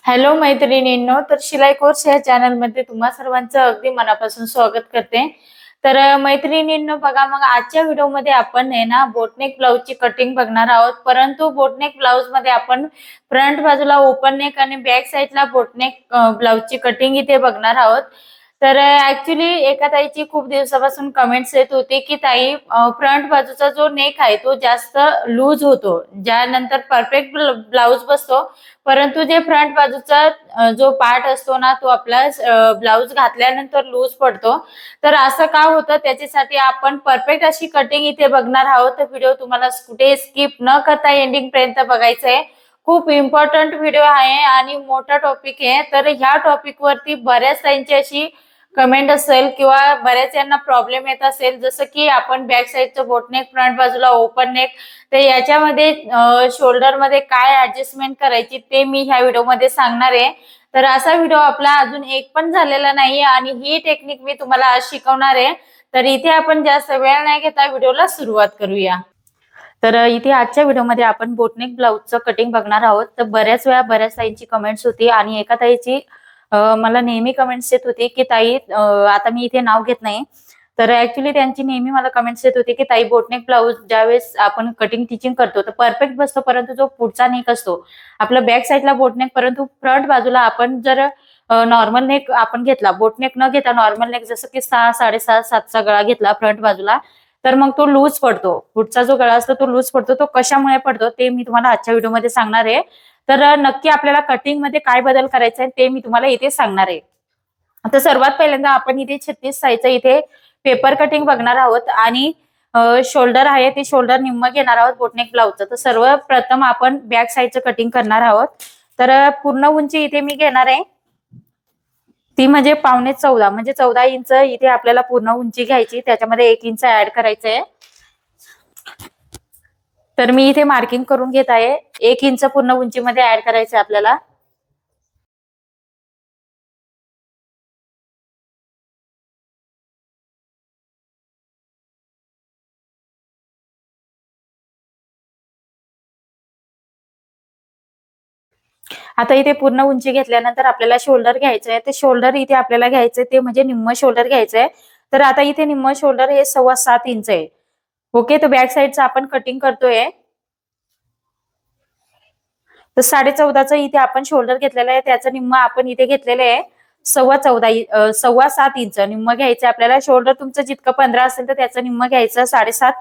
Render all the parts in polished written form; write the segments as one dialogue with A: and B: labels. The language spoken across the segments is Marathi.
A: हॅलो मैत्रिणींनो, तर शिलाई कोर्स या चॅनल मध्ये तुम्हा सर्वांचं अगदी मनापासून स्वागत करते. तर मैत्रिणींनो बघा, मग आजच्या व्हिडिओमध्ये आपण आहे ना बोटनेक ब्लाउजची कटिंग बघणार आहोत. परंतु बोटनेक ब्लाउज मध्ये आपण फ्रंट बाजूला ओपन नेक आणि बॅक साईडला बोटनेक ब्लाउजची कटिंग इथे बघणार आहोत. तर ऍक्च्युली एका ताईची खूप दिवसापासून कमेंट्स येत होती की ताई, फ्रंट बाजूचा जो नेक आहे तो जास्त लूज होतो, ज्यानंतर परफेक्ट ब्लाउज बसतो. परंतु जे फ्रंट बाजूचा जो पार्ट असतो ना तो आपला ब्लाउज घातल्यानंतर लूज पडतो. तर असं का होतं त्याच्यासाठी आपण परफेक्ट अशी कटिंग इथे बघणार आहोत. तर व्हिडिओ तुम्हाला कुठे स्किप न करता एंडिंग पर्यंत बघायचा आहे. खूप इम्पॉर्टंट व्हिडिओ आहे आणि मोठा टॉपिक आहे. तर ह्या टॉपिक वरती बऱ्याच त्यांची अशी कमेंट असेल किंवा बऱ्याच यांना प्रॉब्लेम येत असेल, जसं की आपण बॅक साईडचं बोटनेक, फ्रंट बाजूला ओपन नेक, तर याच्यामध्ये शोल्डर मध्ये काय ऍडजस्टमेंट करायची ते मी ह्या व्हिडिओमध्ये सांगणार आहे. तर असा व्हिडिओ आपला अजून एक पण झालेला नाहीये आणि ही टेक्निक मी तुम्हाला आज शिकवणार आहे. तर इथे आपण जास्त वेळ नाही घेता व्हिडिओला सुरुवात करूया. तर इथे आजच्या व्हिडिओमध्ये आपण बोटनेक ब्लाउजचं कटिंग बघणार आहोत. तर बऱ्याच वेळा बऱ्याच ताईंची कमेंट्स होती आणि एका ताईची मला नेहमी कमेंट्स येत होती की ताई, आता मी इथे नाव घेत नाही, तर ऍक्च्युली त्यांची नेहमी मला कमेंट्स येत होती की ताई, बोटनेक ब्लाउज ज्यावेळेस आपण कटिंग टिचिंग करतो तर परफेक्ट बसतो, परंतु जो पुढचा नेक असतो आपला बॅक साईडला बोटनेक, परंतु फ्रंट बाजूला आपण जर नॉर्मल नेक आपण घेतला, बोटनेक न घेता नॉर्मल नेक, जसं की 6, 6.5, 7चा गळा घेतला फ्रंट बाजूला, तर मग तो लूज पडतो. पुढचा जो गळा असतो तो लूज पडतो. तो कशामुळे पडतो ते मी तुम्हाला आजच्या व्हिडिओमध्ये सांगणार आहे. तर नक्की आपल्याला कटिंग मध्ये काय बदल करायचा आहे ते मी तुम्हाला इथे सांगणार आहे. आता सर्वात पहिल्यांदा आपण इथे 36 साईजचं इथे पेपर कटिंग बघणार आहोत आणि शोल्डर आहे ते शोल्डर निम्म घेणार आहोत बोटनेक ब्लाउजचं. तर सर्वप्रथम आपण बॅक साईडचं कटिंग करणार आहोत. तर पूर्ण उंची इथे मी घेणार आहे ती म्हणजे 14.5 म्हणजे 14 इंच इथे आपल्याला पूर्ण उंची घ्यायची, त्याच्यामध्ये 1 इंच ऍड करायचं आहे. तर मी इथे मार्किंग करून घेत आहे. 1 इंच पूर्ण उंचीमध्ये ऍड करायचं आहे आपल्याला. आता इथे पूर्ण उंची घेतल्यानंतर आपल्याला शोल्डर घ्यायचं आहे. ते शोल्डर इथे आपल्याला घ्यायचंय ते म्हणजे निम्म शोल्डर घ्यायचंय. तर आता इथे निम्म शोल्डर हे 7.25 इंच आहे. ओके, तर बॅक साईडचं आपण कटिंग करतोय. तर 14.5चं इथे आपण शोल्डर घेतलेलं आहे, त्याचं निम्म आपण इथे घेतलेलं आहे 7.25 इंच निम्म घ्यायचं आपल्याला. शोल्डर तुमचं जितकं 15 असेल तर त्याचं निम्म घ्यायचं, 7.5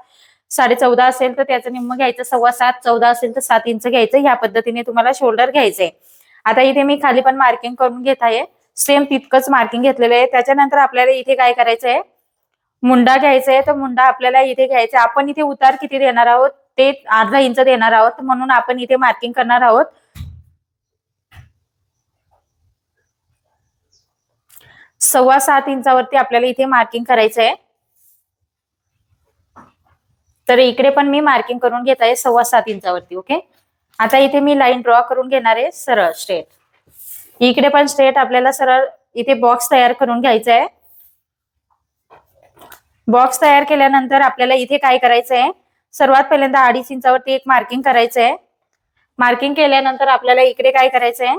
A: 14.5 असेल तर त्याचं निम्म घ्यायचं, 7.25 14 असेल तर 7 इंच घ्यायचं. ह्या पद्धतीने तुम्हाला शोल्डर घ्यायचंय. आता इथे मी खाली पण मार्किंग करून घेत आहे. सेम तितकंच मार्किंग घेतलेलं आहे. त्याच्यानंतर आपल्याला इथे काय करायचंय, मुंडा घ्यायचा आहे. तर मुंडा आपल्याला इथे घ्यायचा. आपण इथे उतार किती देणार आहोत ते अर्धा इंच देणार आहोत, म्हणून आपण इथे मार्किंग करणार आहोत 7.25 इंचावरती आपल्याला इथे मार्किंग करायचं आहे. तर इकडे पण मी मार्किंग करून घेत आहे 7.25 इंचावरती. ओके, आता इथे मी लाईन ड्रॉ करून घेणार आहे सरळ स्ट्रेट. इकडे पण स्ट्रेट आपल्याला सरळ इथे बॉक्स तयार करून घ्यायचा आहे. बॉक्स तयार केल्यानंतर आपल्याला इथे काय करायचं आहे, सर्वात पहिल्यांदा 2.5 इंचावरती एक मार्किंग करायचं आहे. मार्किंग केल्यानंतर आपल्याला इकडे काय करायचं आहे,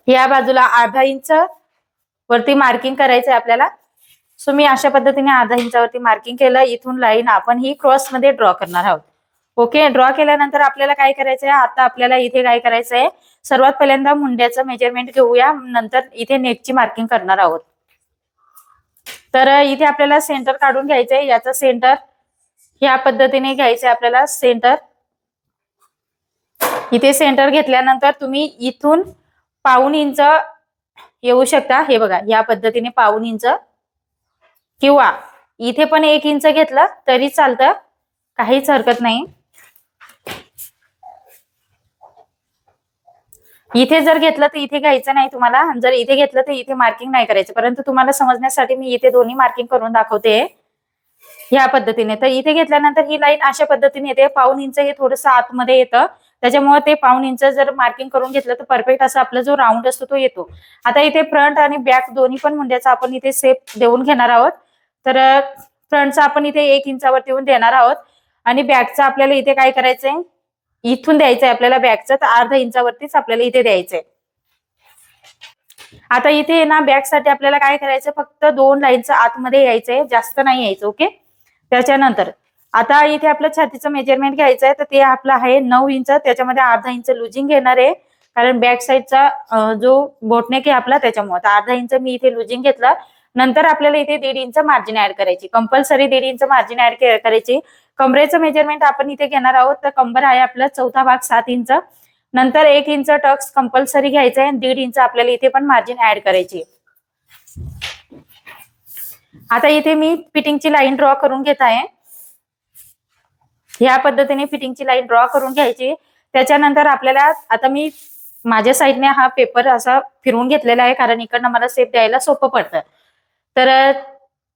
A: या बाजूला अर्धा इंच वरती मार्किंग करायचंय आपल्याला. सो मी अशा पद्धतीने अर्धा इंचावरती मार्किंग केलं. इथून लाईन आपण ही क्रॉस मध्ये ड्रॉ करणार आहोत. ओके, ड्रॉ केल्यानंतर आपल्याला काय करायचंय, आता आपल्याला इथे काय करायचंय, सर्वात पहिल्यांदा मुंड्याचं मेजरमेंट घेऊया, नंतर इथे नेकची मार्किंग करणार आहोत. तर इथे आपल्याला सेंटर काढून घ्यायचंय. याचा सेंटर ह्या पद्धतीने घ्यायचंय आपल्याला सेंटर. इथे सेंटर घेतल्यानंतर तुम्ही इथून 1.5 इंच येऊ शकता. हे बघा, या पद्धतीने 1.5 इंच किंवा इथे पण 1 इंच घेतलं तरी चालतं, काहीच हरकत नाही. इथे जर घेतलं तर इथे घ्यायचं नाही तुम्हाला, जर इथे घेतलं तर इथे मार्किंग नाही करायचं. परंतु तुम्हाला समजण्यासाठी मी इथे दोन्ही मार्किंग करून दाखवते ह्या पद्धतीने. तर इथे घेतल्यानंतर ही लाईन अशा पद्धतीने येते. 1.5 इंच हे थोडंसं आतमध्ये येतं, त्याच्यामुळे ते 1.5 इंच जर मार्किंग करून घेतलं तर परफेक्ट असं आपला जो राऊंड असतो तो येतो. आता इथे फ्रंट आणि बॅक दोन्ही पण मुंड्याचा आपण इथे शेप देऊन घेणार आहोत. तर फ्रंटचा आपण इथे 1 इंचावरती येऊन देणार आहोत आणि बॅकचा आपल्याला इथे काय करायचंय, इथून द्यायचंय आपल्याला बॅकचं, तर अर्धा इंचावरतीच आपल्याला इथे द्यायचंय. आता इथे ना बॅक साठी आपल्याला काय करायचं, फक्त 2 लाईनचं आतमध्ये यायचंय, जास्त नाही यायचं. ओके. त्याच्यानंतर आता इथे आपलं छातीचं मेजरमेंट घ्यायचं आहे, तर ते आपलं आहे 9 इंच. त्याच्यामध्ये अर्धा इंच लुजिंग घेणार आहे, कारण बॅक साईडचा जो बोटनेक आहे आपला त्याच्यामुळे. तर अर्धा इंच मी इथे लुजिंग घेतलं. नंतर आपल्याला इथे 1.5 इंच मार्जिन ऍड करायची, कंपल्सरी 1.5 इंच मार्जिन ऍड करायची. कमरेचं मेजरमेंट आपण इथे घेणार आहोत, तर कंबर आहे आपला चौथा भाग 7 इंच. नंतर 1 इंच टक्स कंपल्सरी घ्यायचं आहे आणि 1.5 इंच आपल्याला इथे पण मार्जिन ऍड करायची. आता इथे मी फिटिंगची लाईन ड्रॉ करून घेत आहे. ह्या पद्धतीने फिटिंगची लाईन ड्रॉ करून घ्यायची. त्याच्यानंतर आपल्याला आता मी माझ्या साईडने हा पेपर असा फिरवून घेतलेला आहे, कारण इकडनं मला शेप द्यायला सोपं पडतं. तर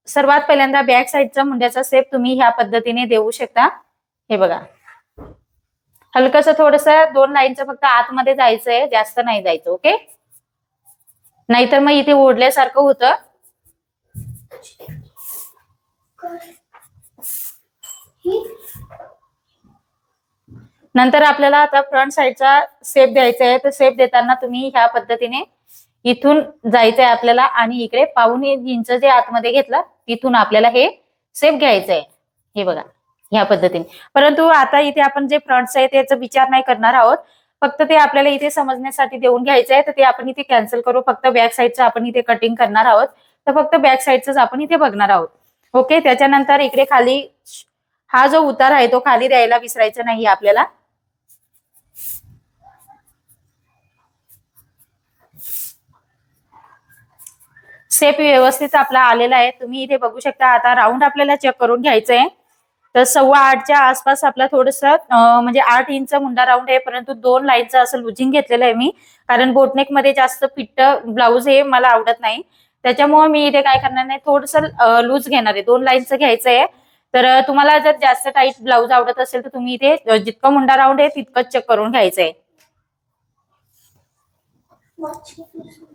A: सर्वात पहिल्यांदा बॅक साईडचा मुंड्याचा शेप तुम्ही ह्या पद्धतीने देऊ शकता. हे बघा, हलकस थोडस 2 लाईनचं फक्त आतमध्ये जायचंय, जास्त नाही जायचं. ओके. नाहीतर मग इथे ओढल्यासारखं होतं. नंतर आपल्याला आता फ्रंट साईडचा शेप द्यायचा आहे, तर शेप देताना तुम्ही ह्या पद्धतीने इथून जायचंय आपल्याला आणि इकडे 1.5 इंच जे आतमध्ये घेतलं तिथून आपल्याला हे शेप घ्यायचं आहे. हे बघा ह्या पद्धतीने. परंतु आता इथे आपण जे फ्रंटचं आहे त्याचा विचार नाही करणार आहोत, फक्त ते आपल्याला इथे समजण्यासाठी देऊन घ्यायचं आहे. तर ते आपण इथे कॅन्सल करू, फक्त बॅक साईडचं आपण इथे कटिंग करणार आहोत. तर फक्त बॅक साईडच आपण इथे बघणार आहोत. ओके. त्याच्यानंतर इकडे खाली हा जो उतार आहे तो खाली द्यायला विसरायचा नाही आपल्याला. शेप व्यवस्थित आपला आलेला आहे, तुम्ही इथे बघू शकता. आता राऊंड आपल्याला चेक करून घ्यायचं आहे. तर 8.25च्या आसपास आपला थोडस म्हणजे 8 इंच मुंडा राऊंड आहे, परंतु 2 लाईनचं असं लुजिंग घेतलेलं आहे मी, कारण बोटनेक मध्ये जास्त फिट्ट ब्लाऊज हे मला आवडत नाही. त्याच्यामुळे मी इथे काय करणार नाही, थोडस लूज घेणार आहे. 2 लाईनचं घ्यायचं आहे. तर तुम्हाला जर जास्त टाईट ब्लाऊज आवडत असेल तर तुम्ही इथे जितकं मुंडा राऊंड आहे तितकंच चेक करून घ्यायचं आहे.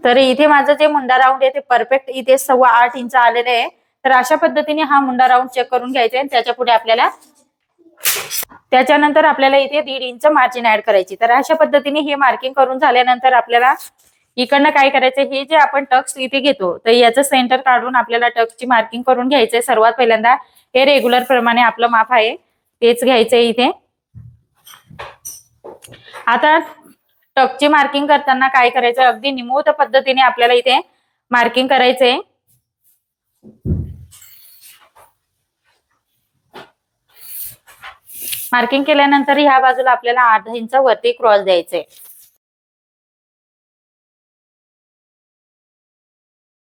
A: तर इथे माझं जे मुंडा राऊंड आहे ते परफेक्ट इथे 8.25 इंच आलेले आहे. तर अशा पद्धतीने हा मुंडा राऊंड चेक करून घ्यायचा आहे. त्याच्या पुढे आपल्याला त्याच्यानंतर आपल्याला इथे 1.5 इंच मार्जिन ऍड करायची. तर अशा पद्धतीने हे मार्किंग करून झाल्यानंतर आपल्याला इकडनं काय करायचं, हे जे आपण टक्स इथे घेतो तर याचं सेंटर काढून आपल्याला टक्सची मार्किंग करून घ्यायचंय. सर्वात पहिल्यांदा हे रेग्युलर प्रमाणे आपलं माप आहे तेच घ्यायचंय इथे. आता टक्सची मार्किंग करताना काय करायचं, अगदी निमुळत पद्धतीने आपल्याला इथे मार्किंग करायचंय. मार्किंग केल्यानंतर ह्या बाजूला आपल्याला 1/2 इंच वरती क्रॉस द्यायचंय.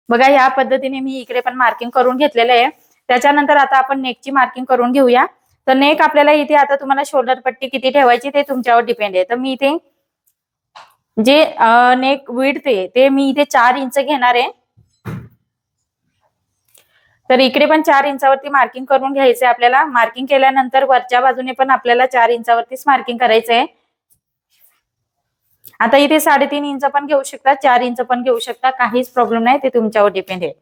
A: बघा ह्या पद्धतीने मी इकडे पण मार्किंग करून घेतलेलं आहे. त्याच्यानंतर आता आपण नेकची मार्किंग करून घेऊया. तर नेक आपल्याला इथे आता तुम्हाला शोल्डर पट्टी किती ठेवायची ते तुमच्यावर डिपेंड आहे. तर मी इथे जे नेक विड्थ आहे ते मी इथे 4 इंच घेणार आहे. तर इकडे पण 4 इंचावरती मार्किंग करून घ्यायचंय आपल्याला. मार्किंग केल्यानंतर वरच्या बाजूने पण आपल्याला 4 इंचावरतीच मार्किंग करायचंय. आता इथे 3.5 इंच पण घेऊ शकता, 4 इंच पण घेऊ शकता, काहीच प्रॉब्लेम नाही, ते तुमच्यावर डिपेंड आहे.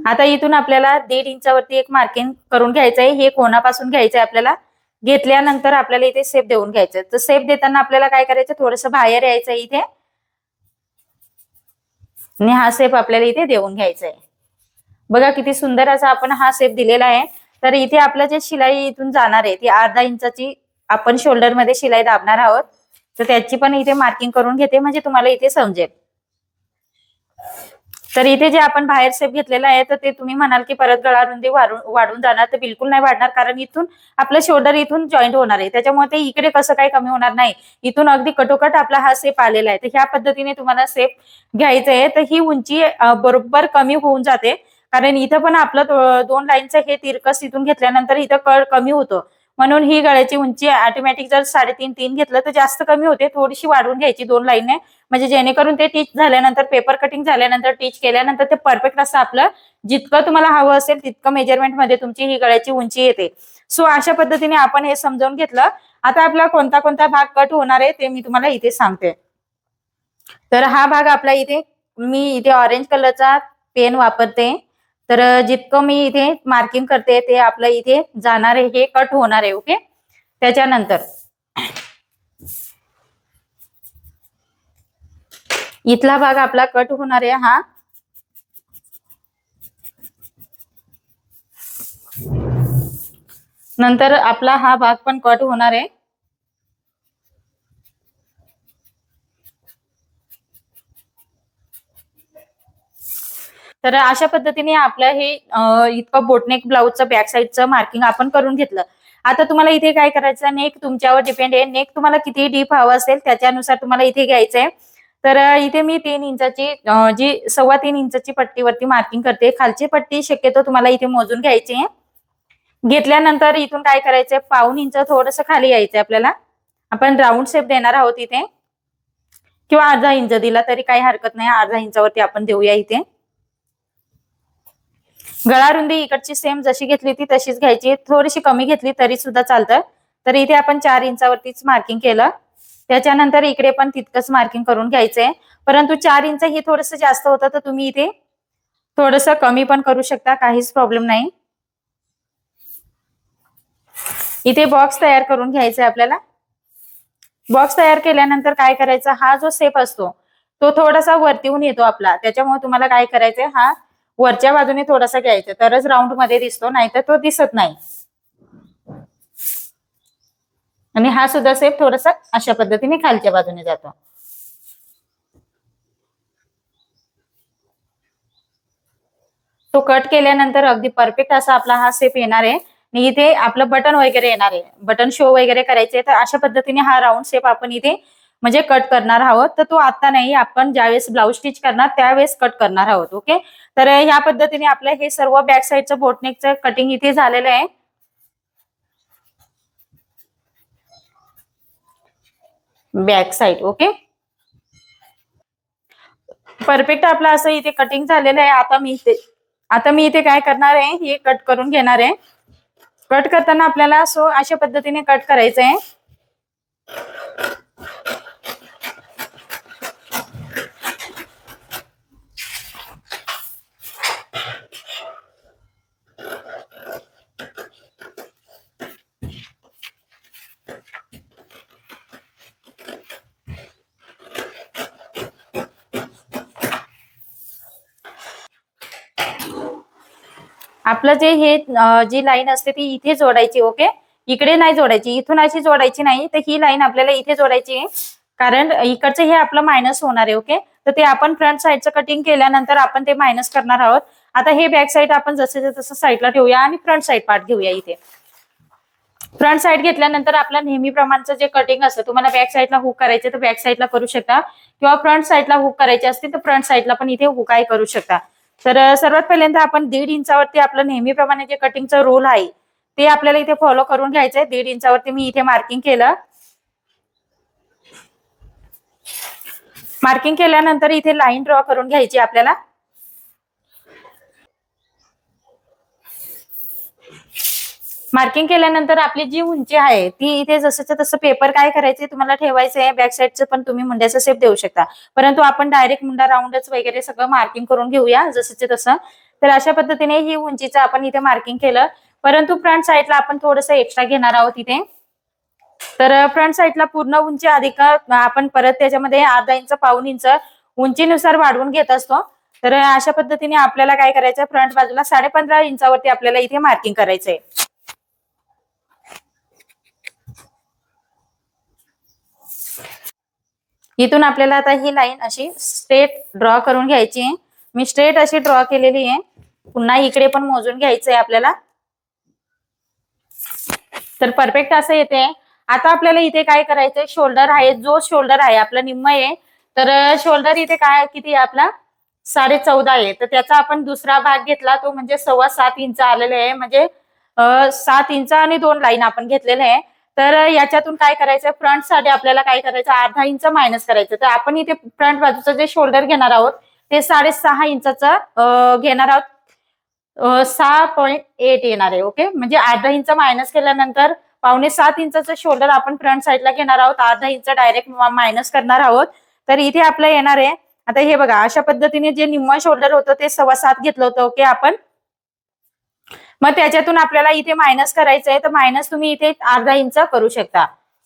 A: आता इथून आपल्याला 1.5 इंचावरती एक मार्किंग करून घ्यायचंय. हे कोणापासून घ्यायचंय आपल्याला. घेतल्यानंतर आपल्याला इथे शेप देऊन घ्यायचं. तर शेप देताना आपल्याला काय करायचं, थोडस बाहेर यायचं इथे आणि हा शेप आपल्याला इथे देऊन घ्यायचा आहे. बघा किती सुंदर असा आपण हा शेप दिलेला आहे. तर इथे आपलं जे शिलाई इथून जाणार आहे ती 1/2 इंचाची आपण शोल्डर मध्ये शिलाई दाबणार आहोत. तर त्याची पण इथे मार्किंग करून घेते, म्हणजे तुम्हाला इथे समजेल. तर इथे जे आपण बाहेर शेप घेतलेला आहे तर ते तुम्ही म्हणाल की परत गळा रुंदी वाढून जाणार, तर बिलकुल नाही वाढणार, कारण इथून आपलं शोल्डर इथून जॉईंट होणार आहे. त्याच्यामुळे ते इकडे कसं काही कमी होणार नाही. इथून अगदी कटोकट आपला हा शेप आलेला आहे. तर ह्या पद्धतीने तुम्हाला शेप घ्यायचा आहे. तर ही उंची बरोबर कमी होऊन जाते, कारण इथं पण आपलं 2 लाईनचं हे तिरकस इथून घेतल्यानंतर इथं कळ कमी होतो. म्हणून ही गळ्याची उंची ऑटोमॅटिक जर 3.5 घेतलं तर जास्त कमी होते. थोडीशी वाढवून घ्यायची 2 लाईनने, म्हणजे जेणेकरून ते टीच झाल्यानंतर पेपर कटिंग झाल्यानंतर टीच केल्यानंतर ते परफेक्ट असं आपलं जितकं तुम्हाला हवं असेल तितकं मेजरमेंट मध्ये तुमची ही गळ्याची उंची येते. सो अशा पद्धतीने आपण हे समजावून घेतलं. आता आपला कोणता कोणता भाग कट होणार आहे ते मी तुम्हाला इथे सांगते. तर हा भाग आपला इथे मी इथे ऑरेंज कलरचा पेन वापरते. तर जितकं मी इथे मार्किंग करते ते आपलं इथे जाणार आहे, हे कट होणार आहे. ओके. त्याच्यानंतर इथला भाग आपला कट होणार आहे हा. नंतर आपला हा भाग पण कट होणार आहे. तर अशा पद्धतीने आपलं हे इतकं बोटनेक ब्लाऊजचं बॅक साईडचं मार्किंग आपण करून घेतलं. आता तुम्हाला इथे काय करायचं, नेक तुमच्यावर डिपेंड आहे. नेक तुम्हाला किती डीप हवं असेल त्याच्यानुसार तुम्हाला इथे घ्यायचंय. तर इथे मी 3 इंचाची जी 3.25 इंचाची पट्टीवरती मार्किंग करते. खालची पट्टी शक्यतो तुम्हाला इथे मोजून घ्यायची आहे. घेतल्यानंतर इथून काय करायचंय, 1.5 इंच थोडंसं खाली यायचंय आपल्याला. आपण राऊंड शेप देणार आहोत इथे, किंवा अर्धा इंच दिला तरी काही हरकत नाही. अर्धा इंचावरती आपण देऊया इथे. गळा रुंदी इकडची सेम जशी घेतली ती तशीच घ्यायची. थोडीशी कमी घेतली तरी सुद्धा चालतं. तर इथे आपण 4 इंचावरतीच मार्किंग केलं. त्याच्यानंतर इकडे पण तितकंच मार्किंग करून घ्यायचंय. परंतु 4 इंच ही थोडंसं जास्त होतं, तर तुम्ही इथे थोडंसं कमी पण करू शकता, काहीच प्रॉब्लेम नाही. इथे बॉक्स तयार करून घ्यायचा आहे आपल्याला. बॉक्स तयार केल्यानंतर काय करायचं, हा जो शेप असतो तो थोडासा वरतीहून येतो आपला. त्याच्यामुळे तुम्हाला काय करायचंय, हा वरच्या बाजूने थोडासा घ्यायचा, तरच राऊंड मध्ये दिसतो, नाहीतर तो दिसत नाही. आणि हा सुद्धा शेप थोडासा अशा पद्धतीने खालच्या बाजूने जातो. तो कट केल्यानंतर अगदी परफेक्ट असा आपला हा शेप येणार आहे. आणि इथे आपलं बटन वगैरे येणार आहे, बटन शो वगैरे करायचे. तर अशा पद्धतीने हा राऊंड शेप आपण इथे म्हणजे कट करणार आहोत. तर तो आता नाही, आपण ज्यावेळेस ब्लाऊज स्टिच करणार त्यावेळेस कट करणार आहोत. ओके, तर ह्या पद्धतीने आपलं हे सर्व बॅक साईडचं बोटनेकचं कटिंग इथे झालेलं आहे. बॅक साईड ओके, परफेक्ट आपलं असं इथे कटिंग झालेलं आहे. आता मी इथे काय करणार आहे, हे कट करून घेणार आहे. कट करताना आपल्याला अशा पद्धतीने कट करायचं आहे. आपलं जे हे जी लाईन असते ती इथे जोडायची. ओके, इकडे नाही जोडायची, इथून अशी जोडायची नाही. तर ही लाईन आपल्याला इथे जोडायची आहे, कारण इकडचे हे आपलं मायनस होणार आहे. ओके, तर ते आपण फ्रंट साईडचं कटिंग केल्यानंतर आपण ते मायनस करणार आहोत. आता हे बॅक साईड आपण जसं तसं साईडला ठेवूया आणि फ्रंट साईड पार्ट घेऊया. इथे फ्रंट साईड घेतल्यानंतर आपल्या नेहमीप्रमाणचं जे कटिंग असतं, तुम्हाला बॅक साईडला हुक करायचे तर बॅक साईडला करू शकता, किंवा फ्रंट साईडला हुक करायचे असतील तर फ्रंट साईडला पण इथे हुकाई करू शकता. तर सर्वात पहिल्यांदा आपण 1.5 इंचावरती आपलं नेहमीप्रमाणे जे कटिंगचं रोल आहे ते आपल्याला इथे फॉलो करून घ्यायचंय. 1.5 इंचावरती मी इथे मार्किंग केलं. मार्किंग केल्यानंतर इथे लाईन ड्रॉ करून घ्यायची आपल्याला. मार्किंग केल्यानंतर आपली जी उंची आहे ती इथे जसंच्या तसं पेपर काय करायचे तुम्हाला ठेवायचं आहे. बॅक साईडचं पण तुम्ही मुंड्याचा शेप देऊ शकता, परंतु आपण डायरेक्ट मुंडा राऊंडच वगैरे सगळं मार्किंग करून घेऊया जसंच्या तसं. तर अशा पद्धतीने ही उंचीचं आपण इथे मार्किंग केलं, परंतु फ्रंट साईडला आपण थोडंसं एक्स्ट्रा घेणार आहोत इथे. तर फ्रंट साईडला पूर्ण उंची अधिक आपण परत त्याच्यामध्ये अर्धा इंच 1.25 इंच उंचीनुसार वाढवून घेत असतो. तर अशा पद्धतीने आपल्याला काय करायचं, फ्रंट बाजूला 15.5 इंचावरती आपल्याला इथे मार्किंग करायचंय. इथून आपल्याला आता ही लाईन अशी स्ट्रेट ड्रॉ करून घ्यायची आहे. मी स्ट्रेट अशी ड्रॉ केलेली आहे. पुन्हा इकडे पण मोजून घ्यायचंय आपल्याला. तर परफेक्ट असं येते. आता आपल्याला इथे काय करायचंय, शोल्डर आहे, जो शोल्डर आहे आपला निम्म आहे. तर शोल्डर इथे काय किती आहे आपला 14.5 आहे. तर त्याचा आपण दुसरा भाग घेतला, तो म्हणजे 7.25 इंच आलेले आहे. म्हणजे 7 इंच आणि 2 लाईन आपण घेतलेले आहे. तर याच्यातून काय करायचं, फ्रंट साठी आपल्याला काय करायचं, अर्धा इंच मायनस करायचं. तर आपण इथे फ्रंट बाजूचं जे शोल्डर घेणार आहोत ते 6.5 इंचाचं घेणार आहोत. 6.8 येणार आहे. ओके, म्हणजे अर्धा इंच मायनस केल्यानंतर 6.25 इंचाचं शोल्डर आपण फ्रंट साईडला घेणार आहोत. अर्धा इंच डायरेक्ट मायनस करणार आहोत. तर इथे आपलं येणार आहे. आता हे बघा, अशा पद्धतीने जे निम्म शोल्डर होतं ते 7.25 घेतलं होतं. ओके, आपण मग त्याच्यातून आपल्याला इथे मायनस करायचंय. तर मायनस तुम्ही इथे अर्धा इंच करू शकता,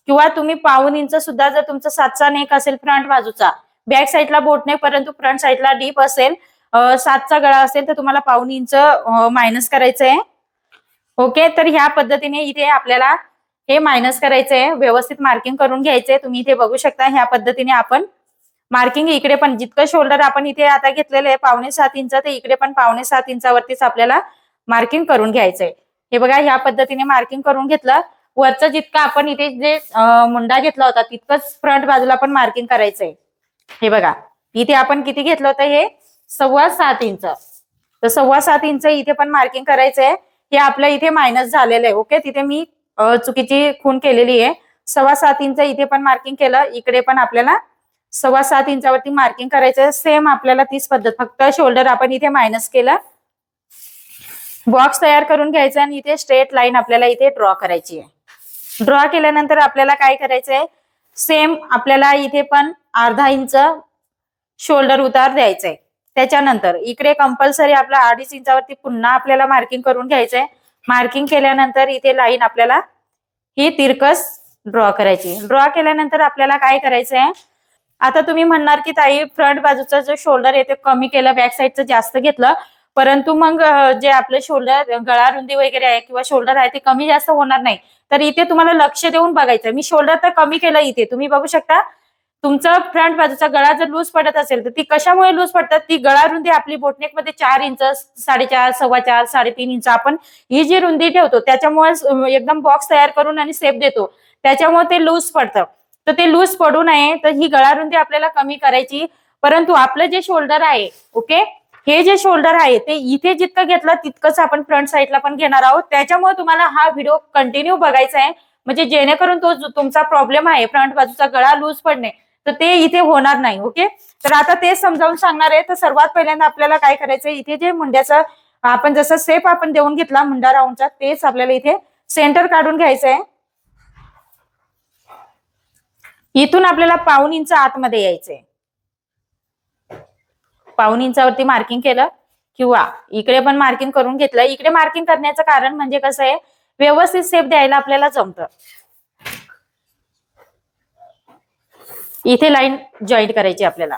A: किंवा तुम्ही 1.25 इंच सुद्धा, जर तुमचा 7चा नेक असेल फ्रंट बाजूचा बॅक साईडला बोटनेक परंतु फ्रंट साईडला डीप असेल, 7चा गळा असेल तर तुम्हाला पाऊण इंच मायनस करायचं आहे. ओके, तर ह्या पद्धतीने इथे आपल्याला हे मायनस करायचं आहे, व्यवस्थित मार्किंग करून घ्यायचंय. तुम्ही इथे बघू शकता ह्या पद्धतीने आपण मार्किंग इकडे पण जितकं शोल्डर आपण इथे आता घेतलेलं आहे 5.5 इंच, तर इकडे पण 5.5 इंचावरतीच आपल्याला मार्किंग करून घ्यायचंय. हे बघा ह्या पद्धतीने मार्किंग करून घेतलं. वरचं जितकं आपण इथे जे मुंडा घेतला होता तितकंच फ्रंट बाजूला पण मार्किंग करायचंय. हे बघा इथे आपण किती घेतलं होतं, हे 7.25 इंच, तर 7.25 इंच इथे पण मार्किंग करायचंय. हे आपलं इथे मायनस झालेलं आहे. ओके, तिथे मी चुकीची खूण केलेली आहे. 7.25 इंच इथे पण मार्किंग केलं, इकडे पण आपल्याला 7.25 इंचावरती मार्किंग करायचं. सेम आपल्याला तीच पद्धत, फक्त शोल्डर आपण इथे मायनस केलं. बॉक्स तयार करून घ्यायचा आणि इथे स्ट्रेट लाईन आपल्याला इथे ड्रॉ करायची आहे. ड्रॉ केल्यानंतर आपल्याला काय करायचंय, सेम आपल्याला इथे पण अर्धा इंच शोल्डर उतार द्यायचंय. त्याच्यानंतर इकडे कंपल्सरी आपला 2.5 इंचावरती पुन्हा आपल्याला मार्किंग करून घ्यायचंय. मार्किंग केल्यानंतर इथे लाईन आपल्याला ही तिरकस ड्रॉ करायची. ड्रॉ केल्यानंतर आपल्याला काय करायचंय, आता तुम्ही म्हणणार की ताई फ्रंट बाजूचा जो शोल्डर आहे ते कमी केलं, बॅक साईडचं जास्त घेतलं, परंतु मग जे आपलं शोल्डर गळा रुंदी वगैरे आहे किंवा शोल्डर आहे ते कमी जास्त होणार नाही. तर इथे तुम्हाला लक्ष देऊन बघायचं. मी शोल्डर तर कमी केलं, इथे तुम्ही बघू शकता तुमचा फ्रंट बाजूचा गळा जर लूज पडत असेल तर ती कशामुळे लूज पडतात, ती गळा रुंदी आपली बोटनेक मध्ये 4 इंच, 4.5, 4.25, 3.5 इंच आपण ही जी रुंदी ठेवतो त्याच्यामुळे एकदम बॉक्स तयार करून आणि शेप देतो, त्याच्यामुळे ते लूज पडतं. तर ते लूज पडू नये तर ही गळा रुंदी आपल्याला कमी करायची. परंतु आपलं जे शोल्डर आहे, ओके, हे जे शोल्डर आहे ते इथे जितकं घेतलं तितकंच आपण फ्रंट साईडला पण घेणार आहोत. त्याच्यामुळे तुम्हाला हा व्हिडिओ कंटिन्यू बघायचा आहे, म्हणजे जेणेकरून तो तुमचा प्रॉब्लेम आहे फ्रंट बाजूचा गळा लूज पडणे तर ते इथे होणार नाही. ओके, तर आता ते समजावून सांगणार आहे. तर सर्वात पहिल्यांदा आपल्याला काय करायचंय, इथे जे मुंड्याचं आपण जसं शेप आपण देऊन घेतला मुंडा राऊंडचा, तेच आपल्याला इथे सेंटर काढून घ्यायचं आहे. इथून आपल्याला पाऊण इंच आतमध्ये यायचंय. पाऊण इंचावरती मार्किंग केलं किंवा इकडे पण मार्किंग करून घेतलं. इकडे मार्किंग करण्याचं कारण म्हणजे कसं आहे, व्यवस्थित शेप द्यायला आपल्याला जमतं. इथे लाईन जॉईंट करायची आपल्याला.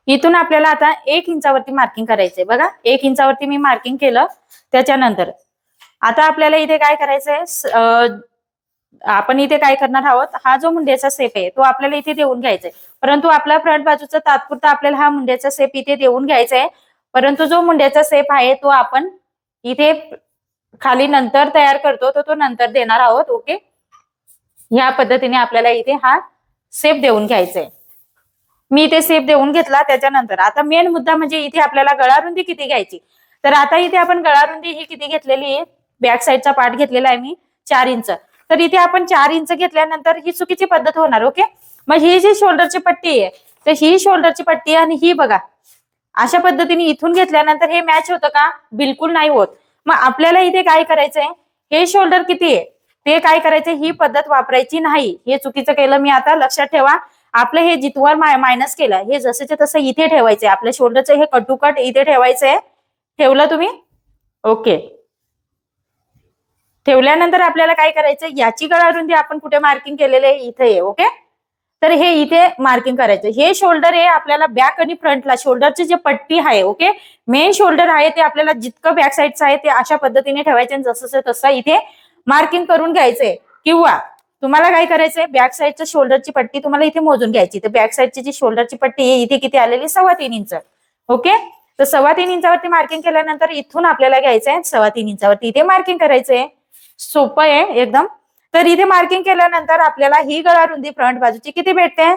A: इथून आपल्याला आता 1 इंचावरती मार्किंग करायचंय. बघा 1 इंचावरती मी मार्किंग केलं. त्याच्यानंतर आता आपल्याला इथे काय करायचंय, आपण इथे काय करणार आहोत, हा जो मुंड्याचा शेप आहे तो आपल्याला इथे देऊन घ्यायचा आहे. परंतु आपला फ्रंट बाजूचा तात्पुरता आपल्याला हा मुंड्याचा शेप इथे देऊन घ्यायचा आहे. परंतु जो मुंड्याचा शेप आहे तो आपण इथे खाली नंतर तयार करतो, तो नंतर देणार आहोत. ओके, ह्या पद्धतीने आपल्याला इथे हा शेप देऊन घ्यायचा आहे. मी इथे शेप देऊन घेतला. त्याच्यानंतर आता मेन मुद्दा म्हणजे इथे आपल्याला गळा रुंदी किती घ्यायची. तर आता इथे आपण गळा रुंदी ही किती घेतलेली आहे, बॅक साईडचा पार्ट घेतलेला आहे मी 4 इंच. तर इथे आपण 4 इंच घेतल्यानंतर ही चुकीची पद्धत होणार. ओके, मग ही जी शोल्डरची पट्टी आहे तर ही शोल्डरची पट्टी आणि ही बघा अशा पद्धतीने इथून घेतल्यानंतर हे मॅच होतं का, बिलकुल नाही होत. मग आपल्याला इथे काय करायचंय, हे शोल्डर किती आहे ते काय करायचंय, ही पद्धत वापरायची नाही. हे चुकीचं केलं मी. आता लक्षात ठेवा, आपलं हे जिथवर मायनस केलं हे जसंच्या तसं इथे ठेवायचंय. आपल्या शोल्डरचं हे कट टू कट इथे ठेवायचंय. ठेवलं तुम्ही? ओके, ठेवल्यानंतर आपल्याला काय करायचं, याची गळा रुंदी आपण कुठे मार्किंग केलेले आहे, इथे आहे. ओके, तर हे इथे मार्किंग करायचं. हे शोल्डर आहे आपल्याला बॅक आणि फ्रंटला शोल्डरची जे पट्टी आहे, ओके, मेन शोल्डर आहे ते आपल्याला जितकं बॅक साईडचं आहे ते अशा पद्धतीने ठेवायचे. जसं तसं इथे मार्किंग करून घ्यायचंय. किंवा तुम्हाला काय करायचंय, बॅक साईडच्या शोल्डरची पट्टी तुम्हाला इथे मोजून घ्यायची. तर बॅक साईडची जी शोल्डरची पट्टी आहे इथे किती आलेली, 3.25 इंच. ओके, तर 3.25 इंचावरती मार्किंग केल्यानंतर इथून आपल्याला घ्यायचंय 3.25 इंचावरती इथे मार्किंग करायचंय. सोपं आहे एकदम. तर इथे मार्किंग केल्यानंतर आपल्याला ही गळा रुंदी फ्रंट बाजूची किती भेटते,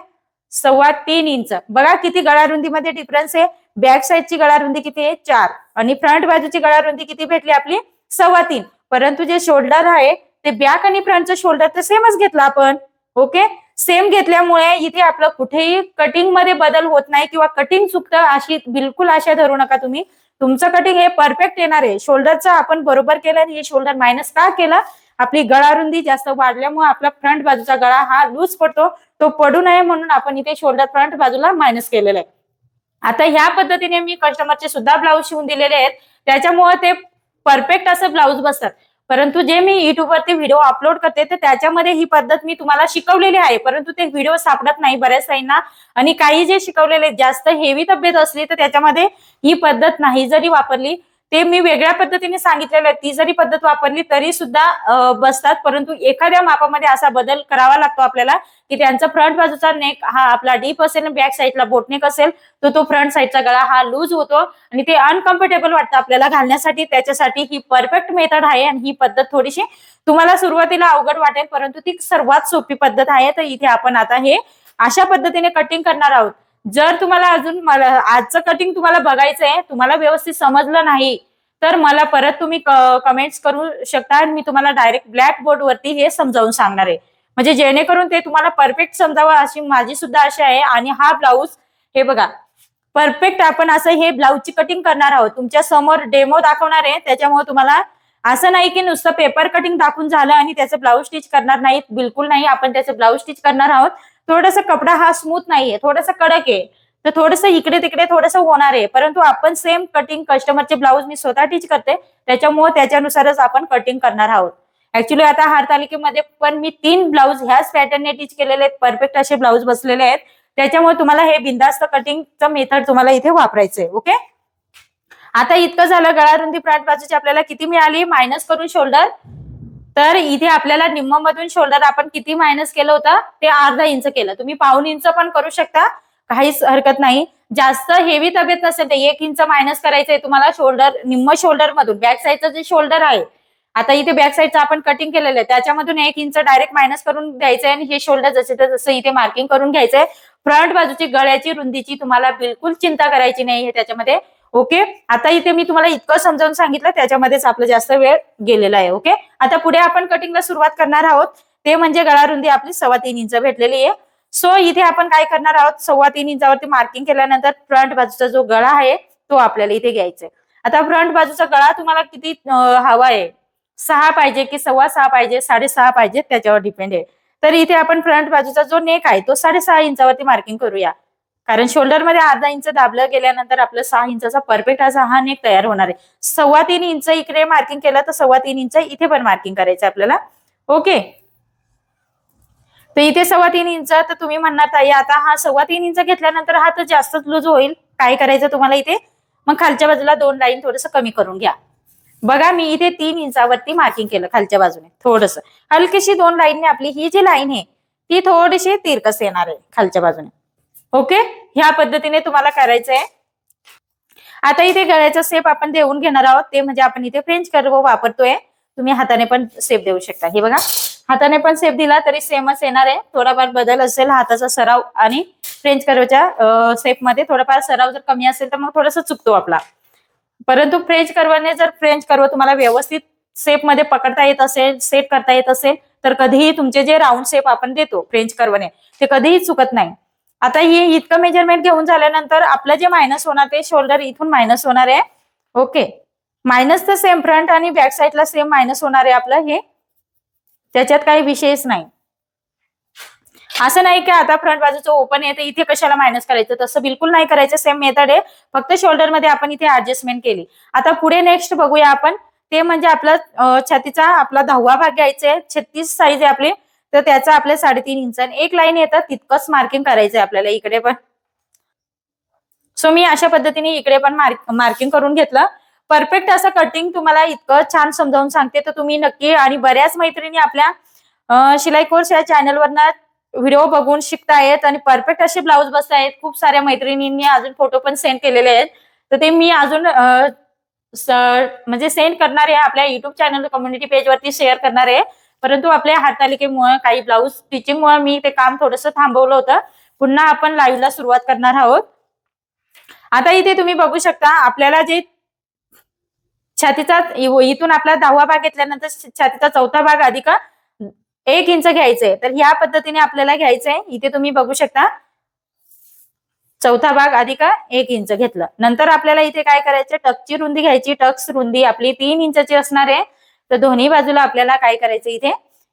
A: 3.25 इंच. बघा किती गळा रुंदीमध्ये डिफरन्स आहे. बॅक साईडची गळा रुंदी किती आहे, 4, आणि फ्रंट बाजूची गळा रुंदी किती भेटली आपली, 3.25. परंतु जे शोल्डर आहे ते बॅक आणि फ्रंटचं शोल्डर तर सेमच घेतला आपण. ओके, सेम घेतल्यामुळे इथे आपलं कुठेही कटिंग मध्ये बदल होत नाही किंवा कटिंग चुकतं अशी बिलकुल आशा धरू नका तुम्ही. तुमचं कटिंग हे परफेक्ट येणार आहे. शोल्डरचं आपण बरोबर केलं आणि हे शोल्डर मायनस का केलं, आपली गळा रुंदी जास्त वाढल्यामुळे आपला फ्रंट बाजूचा गळा हा लूज पडतो, तो पडू नये म्हणून आपण इथे शोल्डर फ्रंट बाजूला मायनस केलेलं आहे. आता ह्या पद्धतीने मी कस्टमरचे सुद्धा ब्लाऊज शिवून दिलेले आहेत, त्याच्यामुळे ते परफेक्ट असं ब्लाऊज बसतात. परंतु जे मी युट्यूब वरती व्हिडिओ अपलोड करते तर त्याच्यामध्ये ही पद्धत मी तुम्हाला शिकवलेली आहे, परंतु ते व्हिडिओ सापडत नाही बऱ्याच ताईंना. आणि काही जे शिकवलेले जास्त हेवी तब्येत असली तर त्याच्यामध्ये ही पद्धत नाही जरी वापरली, ते मी वेगळ्या पद्धतीने सांगितलेलं आहे, ती जरी पद्धत वापरली तरी सुद्धा बसतात. परंतु एखाद्या मापामध्ये असा बदल करावा लागतो आपल्याला की त्यांचा फ्रंट बाजूचा नेक हा आपला डीप असेल आणि बॅक साईडला बोटनेक असेल तर तो फ्रंट साईडचा गळा हा लूज होतो आणि ते अनकम्फर्टेबल वाटतं आपल्याला घालण्यासाठी. त्याच्यासाठी ही परफेक्ट मेथड आहे आणि ही पद्धत थोडीशी तुम्हाला सुरुवातीला अवघड वाटेल, परंतु ती सर्वात सोपी पद्धत आहे. तर इथे आपण आता हे अशा पद्धतीने कटिंग करणार आहोत. जर तुम्हाला अजून आजचं कटिंग तुम्हाला बघायचंय, तुम्हाला व्यवस्थित समजलं नाही तर मला परत तुम्ही कमेंट्स करू शकता आणि मी तुम्हाला डायरेक्ट ब्लॅक बोर्ड वरती हे समजावून सांगणार आहे, म्हणजे जेणेकरून ते तुम्हाला परफेक्ट समजावं अशी माझी सुद्धा आशा आहे. आणि हा ब्लाऊज हे बघा परफेक्ट आपण असं हे ब्लाऊजची कटिंग करणार आहोत, तुमच्या समोर डेमो दाखवणार आहे. त्याच्यामुळे तुम्हाला असं नाही की नुसतं पेपर कटिंग दाखवून झालं आणि त्याचं ब्लाऊज स्टिच करणार नाही, बिलकुल नाही. आपण त्याचं ब्लाऊज स्टिच करणार आहोत. थोडंसं कपडा हा स्मूथ नाहीये, थोडंसं कडक आहे, तर थोडंसं इकडे तिकडे थोडंसं होणार आहे. परंतु आपण सेम कटिंग कस्टमरचे ब्लाऊज मी स्वतः टीच करते, त्याच्यामुळे त्याच्यानुसारच आपण कटिंग करणार आहोत. ऍक्च्युली आता हरतालिकेमध्ये पण मी 3 ब्लाऊज ह्याच पॅटर्नने टीच केलेले आहेत, परफेक्ट असे ब्लाऊज बसलेले आहेत. त्याच्यामुळे तुम्हाला हे बिंदास्त कटिंगचं मेथड तुम्हाला इथे वापरायचंय. ओके, आता इतकं झालं. गळा रुंदी फ्रंट बाजूची आपल्याला किती मिळाली मायनस करून शोल्डर, तर इथे आपल्याला निम्म मधून शोल्डर आपण किती मायनस केलं होतं ते अर्धा इंच केलं. तुम्ही पाऊण इंच पण करू शकता, काहीच हरकत नाही. जास्त हेवी तब्येत नसेल तर 1 इंच मायनस करायचंय तुम्हाला शोल्डर, निम्म शोल्डर मधून. बॅक साईडचं जे शोल्डर आहे, आता इथे बॅक साईडचं आपण कटिंग केलेलं आहे त्याच्यामधून 1 इंच डायरेक्ट मायनस करून द्यायचंय आणि हे शोल्डर जसे जसं इथे मार्किंग करून घ्यायचंय. फ्रंट बाजूची गळ्याची रुंदीची तुम्हाला बिलकुल चिंता करायची नाही त्याच्यामध्ये. ओके, आता इथे मी तुम्हाला इतकं समजावून सांगितलं, त्याच्यामध्येच आपला जास्त वेळ गेलेला आहे. ओके, आता पुढे आपण कटिंगला सुरुवात करणार आहोत, ते म्हणजे गळा रुंदी आपली 3.25 इंच भेटलेली आहे. सो इथे आपण काय करणार आहोत, 3.25 इंचावरती मार्किंग केल्यानंतर फ्रंट बाजूचा जो गळा आहे तो आपल्याला इथे घ्यायचा आहे. आता फ्रंट बाजूचा गळा तुम्हाला किती हवा आहे, 6 पाहिजे की 6.25 पाहिजे, 6.5 पाहिजे, त्याच्यावर डिपेंड आहे. तर इथे आपण फ्रंट बाजूचा जो नेक आहे तो 6.5 इंचावरती मार्किंग करूया, कारण शोल्डर मध्ये अर्धा इंच दाबलं गेल्यानंतर आपलं 6 इंचाचा परफेक्ट असा हा नेक तयार होणार आहे. 3.25 इंच इकडे मार्किंग केलं तर 3.25 इंच इथे पण मार्किंग करायचं आपल्याला. ओके, तर इथे 3.25 इंच, तर तुम्ही म्हणणार ताई आता हा 3.25 इंच घेतल्यानंतर हा तर जास्तच लूज होईल, काय करायचं तुम्हाला इथे, मग खालच्या बाजूला 2 लाईन थोडंसं कमी करून घ्या. बघा मी इथे 3 इंचावरती मार्किंग केलं खालच्या बाजूने, थोडंसं हलकीशी 2 लाईनने आपली ही जी लाईन आहे ती थोडीशी तिरकस येणार आहे खालच्या बाजूने. ओके, ह्या पद्धतीने तुम्हाला करायचंय. आता इथे गळ्याचा शेप आपण देऊन घेणार आहोत, ते म्हणजे आपण इथे फ्रेंच कर्व वापरतोय. तुम्ही हाताने पण शेप देऊ शकता. हे बघा, हाताने पण शेप दिला तरी सेमच येणार आहे, थोडाफार बदल असेल हाताचा सराव आणि फ्रेंच कर्वच्या शेप मध्ये थोडाफार सराव जर कमी असेल तर मग थोडासा चुकतो आपला. परंतु फ्रेंच कर्वने जर फ्रेंच कर्व तुम्हाला व्यवस्थित शेप मध्ये पकडता येत असेल, सेट करता येत असेल तर कधीही तुमचे जे राऊंड शेप आपण देतो फ्रेंच कर्वने ते कधीही चुकत नाही. आता हे इतकं मेजरमेंट घेऊन झाल्यानंतर आपलं जे मायनस होणार ते शोल्डर इथून मायनस होणार आहे. ओके, मायनस तर सेम फ्रंट आणि बॅक साईडला सेम मायनस होणार आहे आपलं, हे त्याच्यात काही विषयच नाही. असं नाही की आता फ्रंट बाजूचं ओपन आहे तर इथे कशाला मायनस करायचं, तसं बिलकुल नाही करायचं. सेम मेथड आहे, फक्त शोल्डर मध्ये आपण इथे ऍडजस्टमेंट केली. आता पुढे नेक्स्ट बघूया आपण, ते म्हणजे आपला छातीचा आपला 10वा भाग घ्यायचा आहे. 36 साईज आहे आपली, तर त्याचा आपल्या 3.5 इंच आणि 1 लाईन येतं तितकंच मार्किंग करायचंय आपल्याला इकडे पण. सो मी अशा पद्धतीने इकडे पण मार्किंग करून घेतलं. परफेक्ट असं कटिंग तुम्हाला इतकं छान समजावून सांगते तर तुम्ही नक्की, आणि बऱ्याच मैत्रिणी आपल्या शिलाई कोर्स या चॅनलवरनं व्हिडिओ बघून शिकतायत आणि परफेक्ट असे ब्लाऊज बसतायत. खूप साऱ्या मैत्रिणींनी अजून फोटो पण सेंड केलेले आहेत, तर ते मी अजून म्हणजे सेंड करणार आहे, आपल्या युट्यूब चॅनल कम्युनिटी पेज वरती शेअर करणार आहे. परंतु आपल्या हातालिकेमुळे काही ब्लाऊज स्टिचिंगमुळे मी ते काम थोडंसं थांबवलं होतं. पुन्हा आपण लाईव्हला सुरुवात करणार आहोत. आता इथे तुम्ही बघू शकता आपल्याला जे छातीचा इथून आपला 10वा भाग घेतल्यानंतर छातीचा 4था भाग अधिक 1 इंच घ्यायचंय, तर ह्या पद्धतीने आपल्याला घ्यायचंय. इथे तुम्ही बघू शकता 4था भाग अधिक 1 इंच घेतलं. नंतर आपल्याला इथे काय करायचं, टक्सची रुंदी घ्यायची. टक्स रुंदी आपली 3 इंचाची असणार आहे, तर दोन्ही बाजूला आपल्याला काय करायचं, इथे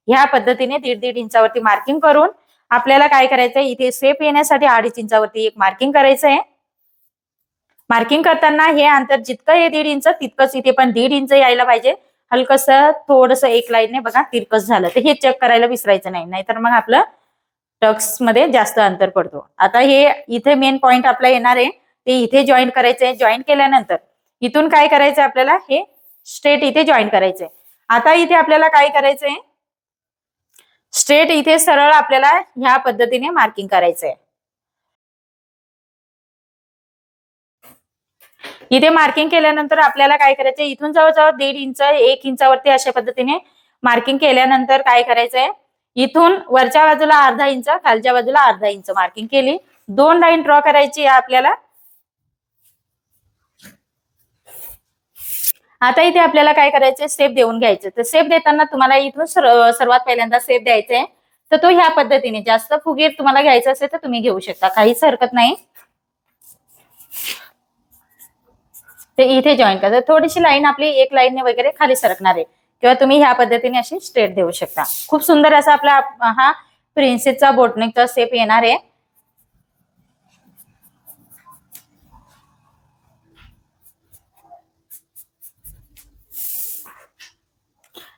A: ह्या पद्धतीने 1.5 इंचावरती मार्किंग करून आपल्याला काय करायचंय, इथे शेप येण्यासाठी 2.5 इंचावरती एक मार्किंग करायचंय. मार्किंग करताना हे अंतर जितकं आहे 1.5 इंच तितकंच इथे पण 1.5 इंच यायला पाहिजे. हलकसं थोडस एक लाईनने बघा तिरकस झालं, तर हे चेक करायला विसरायचं नाही, नाहीतर मग आपलं टक्स मध्ये जास्त अंतर पडतो. आता हे इथे मेन पॉइंट आपला येणार आहे, ते इथे जॉईन करायचंय. जॉईन केल्यानंतर इथून काय करायचंय आपल्याला, हे स्ट्रेट इथे जॉईन करायचंय. आता इथे आपल्याला काय करायचंय, स्ट्रेट इथे सरळ आपल्याला ह्या पद्धतीने मार्किंग करायचंय. इथे मार्किंग केल्यानंतर आपल्याला काय करायचंय, इथून जवळजवळ 1.5 इंच 1 इंचावरती अशा पद्धतीने मार्किंग केल्यानंतर काय करायचंय, इथून वरच्या बाजूला अर्धा इंच, खालच्या बाजूला अर्धा इंच मार्किंग केली. 2 लाईन ड्रॉ करायची आहे आपल्याला. आता इथे आपल्याला काय करायचंय, शेप देऊन घ्यायचं. तर शेप देताना तुम्हाला इथून सर्वात पहिल्यांदा शेप द्यायचा आहे, तर तो ह्या पद्धतीने, जास्त फुगीर तुम्हाला घ्यायचा असेल तर तुम्ही घेऊ शकता, काहीच हरकत नाही. ते इथे जॉईन करा. थोडीशी लाईन आपली एक लाईनने वगैरे खाली सरकणार आहे, किंवा तुम्ही ह्या पद्धतीने अशी स्ट्रेट देऊ शकता. खूप सुंदर असा आपला हा प्रिन्सेसचा बोटनेकचा शेप येणार आहे.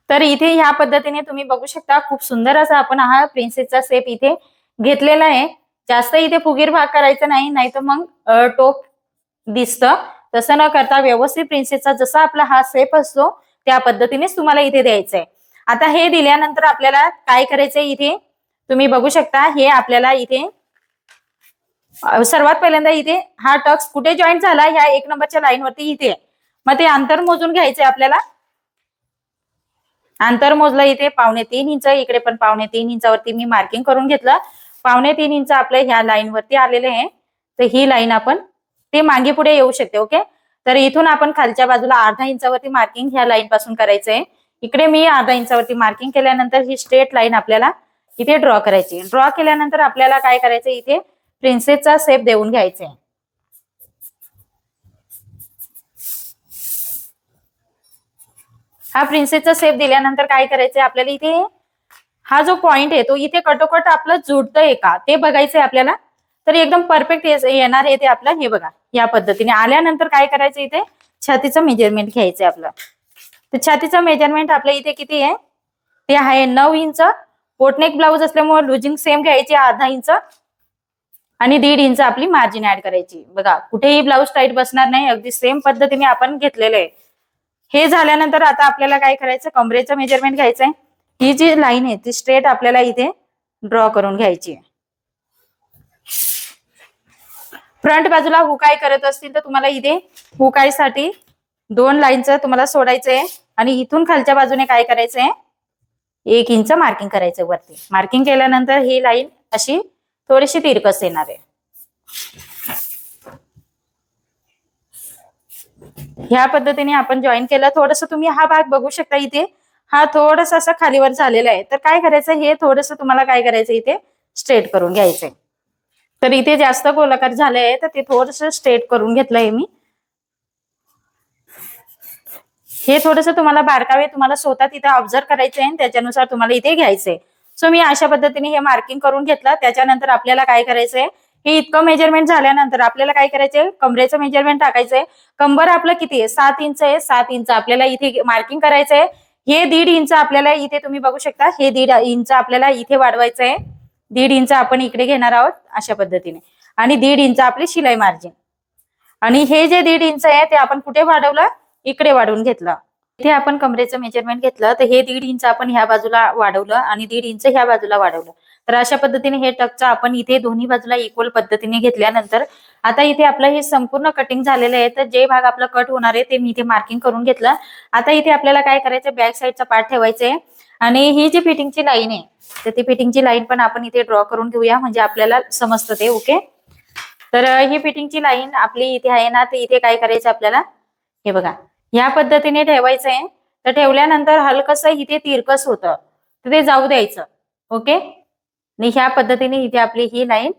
A: तर इथे ह्या पद्धतीने तुम्ही बघू शकता, खूप सुंदर असा आपण हा प्रिन्सेसचा शेप इथे घेतलेला आहे. जास्त इथे फुगीर भाग करायचा नाही, नाहीतर मग टोप दिसतं. तसं न करता व्यवस्थित प्रिन्सेसचा जसा आपला हा शेप असतो त्या पद्धतीनेच तुम्हाला इथे द्यायचं आहे. आता हे दिल्यानंतर आपल्याला काय करायचंय, इथे तुम्ही बघू शकता, हे आपल्याला इथे सर्वात पहिल्यांदा इथे हा टक्स कुठे जॉईंट झाला, ह्या 1 नंबरच्या लाईन वरती इथे. मग ते अंतर मोजून घ्यायचंय आपल्याला. अंतर मोजलं इथे 3.25 इंच, इकडे पण 3.25 इंचावरती मी मार्किंग करून घेतलं. 3.25 इंच आपल्या ह्या लाईन वरती आलेले आहे. तर ही लाईन आपण ते मागे पुढे येऊ शकते. ओके, तर इथून आपण खालच्या बाजूला अर्धा इंचावरती मार्किंग ह्या लाईन पासून करायचंय. इकडे मी अर्धा इंचावरती मार्किंग केल्यानंतर ही स्ट्रेट लाईन आपल्याला इथे ड्रॉ करायची. ड्रॉ केल्यानंतर आपल्याला काय करायचं, इथे प्रिन्सेसचा शेप देऊन घ्यायचा. हा प्रिन्सेसचा शेप दिल्यानंतर काय करायचंय आपल्याला, इथे हा जो पॉइंट आहे तो इथे कटोकट आपलं जुळतंय का ते बघायचंय आपल्याला. तर एकदम परफेक्ट येणार आहे ते आपलं. हे बघा, या पद्धतीने आल्यानंतर काय करायचं, इथे छातीचं मेजरमेंट घ्यायचंय आपलं. तर छातीचं मेजरमेंट आपल्या इथे किती आहे, ते आहे 9 इंच. बोटनेक ब्लाऊज असल्यामुळे लुजिंग सेम घ्यायची, अर्धा इंच, आणि 1.5 इंच आपली मार्जिन ऍड करायची. बघा, कुठेही ब्लाऊज टाईट बसणार नाही, अगदी सेम पद्धतीने आपण घेतलेलं आहे. हे झाल्यानंतर आता आपल्याला काय करायचं, कमरेचं मेजरमेंट घ्यायचंय. ही जी लाईन आहे ती स्ट्रेट आपल्याला इथे ड्रॉ करून घ्यायची आहे. फ्रंट बाजूला हुकाय करत असतील तर तुम्हाला इथे हुकायसाठी 2 लाईनचं तुम्हाला सोडायचंय, आणि इथून खालच्या बाजूने काय करायचंय, 1 इंच मार्किंग करायचं वरती. मार्किंग केल्यानंतर ही लाईन अशी थोडीशी तिरकस येणार आहे. ह्या पद्धतीने आपण जॉईन केलं. थोडस तुम्ही हा भाग बघू शकता, इथे हा थोडस असं खालीवर झालेला आहे. तर काय करायचं, हे थोडस तुम्हाला काय करायचं, इथे स्ट्रेट करून घ्यायचंय. तर इथे जास्त गोलाकार झालंय, तर ते थोडस स्ट्रेट करून घेतलंय मी. हे थोडस तुम्हाला बारकावे तुम्हाला स्वतः तिथे ऑब्झर्व करायचंय, आणि त्याच्यानुसार तुम्हाला इथे घ्यायचंय. सो मी अशा पद्धतीने हे मार्किंग करून घेतलं. त्याच्यानंतर आपल्याला काय करायचंय, हे इतकं मेजरमेंट झाल्यानंतर आपल्याला काय करायचंय, कमरेचं मेजरमेंट टाकायचंय. कंबर आपलं किती आहे, 7 इंच आहे. 7 इंच आपल्याला इथे मार्किंग करायचंय. हे 1.5 इंच आपल्याला इथे तुम्ही बघू शकता, हे 1.5 इंच आपल्याला इथे वाढवायचंय. 1.5 इंच आपण इकडे घेणार आहोत अशा पद्धतीने, आणि 1.5 इंच आपली शिलाई मार्जिन. आणि हे जे 1.5 इंच आहे ते आपण कुठे वाढवलं, इकडे वाढवून घेतलं. इथे आपण कमरेचं मेजरमेंट घेतलं, तर हे 1.5 इंच आपण ह्या बाजूला वाढवलं, आणि 1.5 इंच ह्या बाजूला वाढवलं. तर अशा पद्धतीने हे टक्सचं आपण इथे दोन्ही बाजूला इक्वल पद्धतीने घेतल्यानंतर आता इथे आपलं हे संपूर्ण कटिंग झालेलं आहे. तर जे भाग आपलं कट होणार आहे ते मी इथे मार्किंग करून घेतलं. आता इथे आपल्याला काय करायचं, बॅक साईडचा पार्ट ठेवायचा आहे, आणि ही जी फिटिंगची लाईन आहे तर ती फिटिंगची लाईन पण आपण इथे ड्रॉ करून घेऊया, म्हणजे आपल्याला समजतं ते. ओके, तर ही फिटिंगची लाईन आपली इथे आहे ना, तर इथे काय करायचं आपल्याला, हे बघा, ह्या पद्धतीने ठेवायचंय. तर ठेवल्यानंतर हलकसं इथे तिरकस होतं, तर ते जाऊ द्यायचं. ओके, आणि ह्या पद्धतीने इथे आपली ही लाईन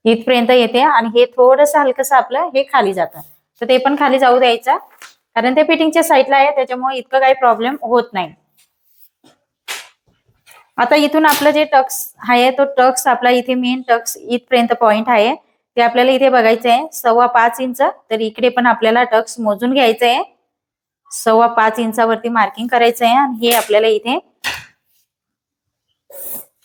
A: इथपर्यंत येते, आणि हे थोडंसं हलकसं आपलं हे खाली जातं, तर ते पण खाली जाऊ द्यायचं, कारण ते फिटिंगच्या साईडला आहे, त्याच्यामुळे इतकं काही प्रॉब्लेम होत नाही. आता इथून आपलं जे टक्स आहे तो टक्स आपला इथे मेन टक्स इथपर्यंत पॉइंट आहे, ते आपल्याला इथे बघायचं आहे 5.25 इंच. तर इकडे पण आपल्याला टक्स मोजून घ्यायचं आहे 5.25 इंचावरती मार्किंग करायचं आहे आणि हे आपल्याला इथे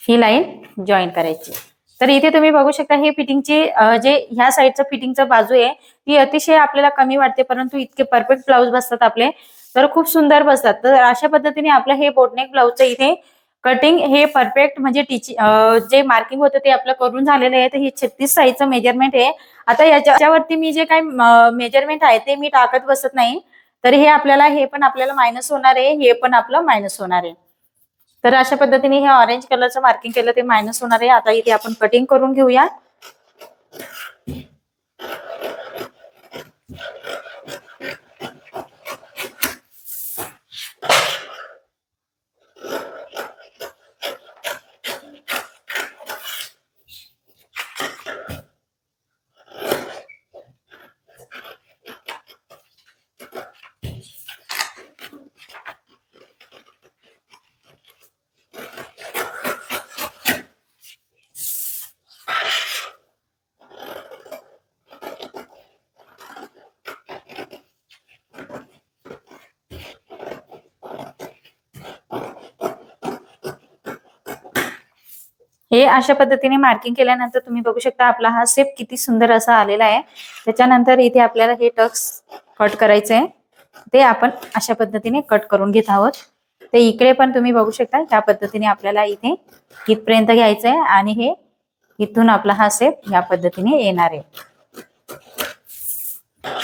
A: ही लाईन जॉईन करायची. तर इथे तुम्ही बघू शकता हे फिटिंगची जे ह्या साईडचं फिटिंगचं बाजू आहे ती अतिशय आपल्याला कमी वाटते, परंतु इतके परफेक्ट ब्लाऊज बसतात आपले, तर खूप सुंदर बसतात. तर अशा पद्धतीने आपलं हे बोटनेक ब्लाऊजचं इथे कटिंग हे परफेक्ट म्हणजे जे मार्किंग होतं ते आपलं करून झालेलं आहे. तर हे 36 साईजचं मेजरमेंट आहे. आता याच्यावरती मी जे काही मेजरमेंट आहे ते मी टाकत बसत नाही. तर हे पण आपल्याला मायनस होणार आहे, हे पण आपलं मायनस होणार आहे. तर अशा पद्धतीने हे ऑरेंज कलरचं मार्किंग केलं ते मायनस होणार आहे. आता इथे आपण कटिंग करून घेऊया. हे अशा पद्धतीने मार्किंग केल्यानंतर तुम्ही बघू शकता आपला हा शेप किती सुंदर असा आलेला आहे. त्याच्यानंतर इथे आपल्याला हे टक्स कट करायचे आहे, ते आपण अशा पद्धतीने कट करून घेत आहोत. ते इकडे पण तुम्ही बघू शकता त्या पद्धतीने आपल्याला इथे इथपर्यंत घ्यायचं आहे आणि हे इथून आपला हा शेप या पद्धतीने येणार आहे.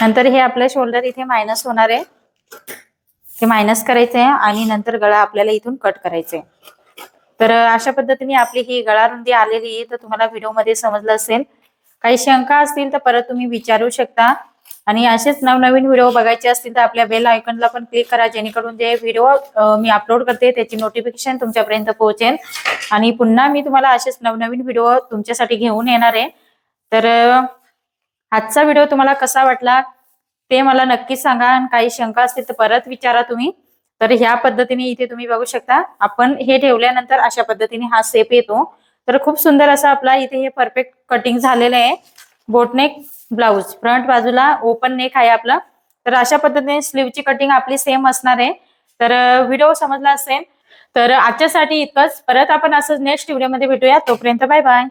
A: नंतर हे आपलं शोल्डर इथे मायनस होणार आहे, ते मायनस करायचं आहे आणि नंतर गळा आपल्याला इथून कट करायचा आहे. तर अशा पद्धतीने आपली ही गळा रुंदी आलेली आहे. तर तुम्हाला व्हिडिओमध्ये समजलं असेल. काही शंका असतील तर परत तुम्ही विचारू शकता आणि असेच नवनवीन व्हिडिओ बघायचे असतील तर आपल्या बेल आयकॉनला पण क्लिक करा, जेणेकरून जे व्हिडिओ मी अपलोड करते त्याची नोटिफिकेशन तुमच्यापर्यंत पोहोचेल आणि पुन्हा मी तुम्हाला असेच नवनवीन व्हिडिओ तुमच्यासाठी घेऊन येणार आहे. तर आजचा व्हिडिओ तुम्हाला कसा वाटला ते मला नक्कीच सांगा आणि काही शंका असतील तर परत विचारा तुम्ही. तर ह्या पद्धतीने इथे तुम्ही बघू शकता आपण हे ठेवल्यानंतर अशा पद्धतीने हा शेप येतो. तर खूप सुंदर असा आपला इथे हे परफेक्ट कटिंग झालेलं आहे. बोटनेक ब्लाऊज फ्रंट बाजूला ओपन नेक आहे आपला. तर अशा पद्धतीने स्लीवची कटिंग आपली सेम असणार आहे. तर व्हिडिओ समजला असेल तर आजच्यासाठी इतकंच. परत आपण असंच नेक्स्ट व्हिडिओमध्ये भेटूया. तोपर्यंत बाय बाय.